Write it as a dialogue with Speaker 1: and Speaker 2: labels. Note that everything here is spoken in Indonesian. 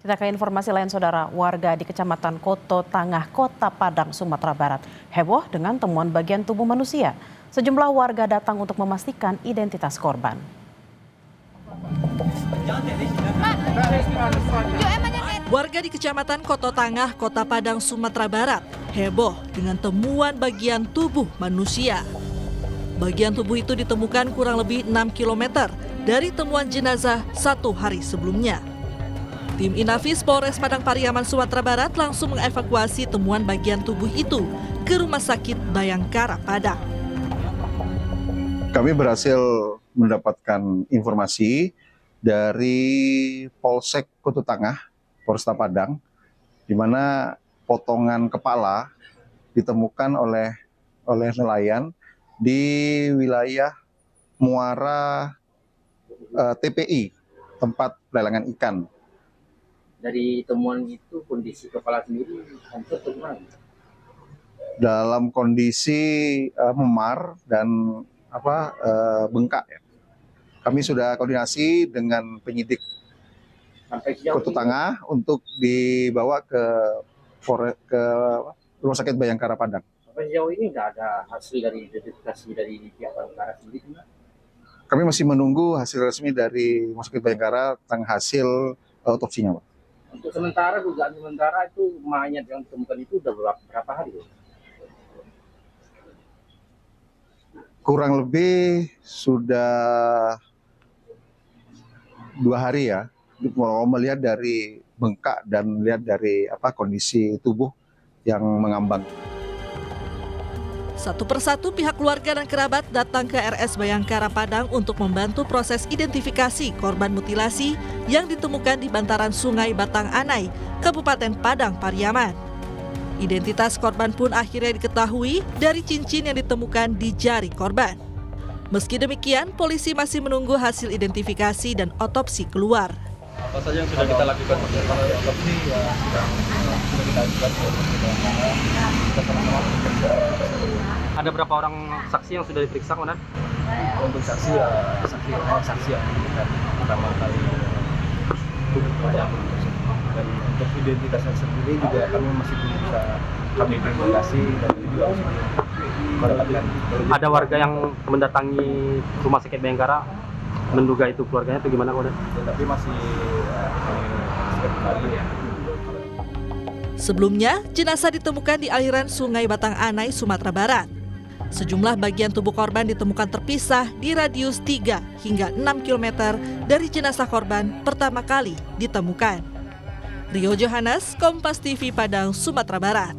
Speaker 1: Kita ke informasi lain, saudara. Warga di Kecamatan Koto Tangah, Kota Padang, Sumatera Barat heboh dengan temuan bagian tubuh manusia. Sejumlah warga datang untuk memastikan identitas korban.
Speaker 2: Warga di Kecamatan Koto Tangah, Kota Padang, Sumatera Barat heboh dengan temuan bagian tubuh manusia. Bagian tubuh itu ditemukan kurang lebih 6 km dari temuan jenazah 1 hari sebelumnya. Tim Inafis Polres Padang Pariaman, Sumatera Barat langsung mengevakuasi temuan bagian tubuh itu ke Rumah Sakit Bayangkara Padang.
Speaker 3: Kami berhasil mendapatkan informasi dari Polsek Koto Tangah, Polresta Padang, di mana potongan kepala ditemukan oleh nelayan di wilayah muara TPI, tempat pelelangan ikan.
Speaker 4: Dari temuan itu kondisi kepala sendiri hancur atau gimana?
Speaker 3: Dalam kondisi memar dan bengkak ya. Kami sudah koordinasi dengan penyidik Koto Tangah untuk dibawa ke Rumah Sakit Bayangkara Padang.
Speaker 4: Sampai sejauh ini nggak ada hasil dari identifikasi dari pihak Bayangkara sendiri?
Speaker 3: Kami masih menunggu hasil resmi dari Rumah Sakit Bayangkara tentang hasil otopsinya, Pak.
Speaker 4: Untuk sementara, dugaan sementara itu mayat yang ditemukan itu udah berapa hari?
Speaker 3: Kurang lebih sudah 2 hari ya. Mau melihat dari bengkak dan melihat dari kondisi tubuh yang mengambang.
Speaker 2: Satu persatu pihak keluarga dan kerabat datang ke RS Bayangkara Padang untuk membantu proses identifikasi korban mutilasi yang ditemukan di bantaran Sungai Batang Anai, Kabupaten Padang Pariaman. Identitas korban pun akhirnya diketahui dari cincin yang ditemukan di jari korban. Meski demikian, polisi masih menunggu hasil identifikasi dan otopsi keluar.
Speaker 5: Apa saja yang sudah kita lakukan? Otopsi ya sudah kita lakukan. Kita sama-sama bekerja. Ada berapa orang saksi yang sudah diperiksa, Konan? Untuk saksi ya saksi yang pertama kali dan untuk identitasnya sendiri juga kami masih belum bisa kami verifikasi dan itu juga masih. Ada warga yang mendatangi Rumah Sakit Bayangkara menduga itu keluarganya itu gimana, Konan? Ya, tapi masih ya.
Speaker 2: Sebelumnya, jenazah ditemukan di aliran Sungai Batang Anai, Sumatera Barat. Sejumlah bagian tubuh korban ditemukan terpisah di radius 3 hingga 6 km dari jenazah korban pertama kali ditemukan. Rio Johannes, Kompas TV Padang, Sumatera Barat.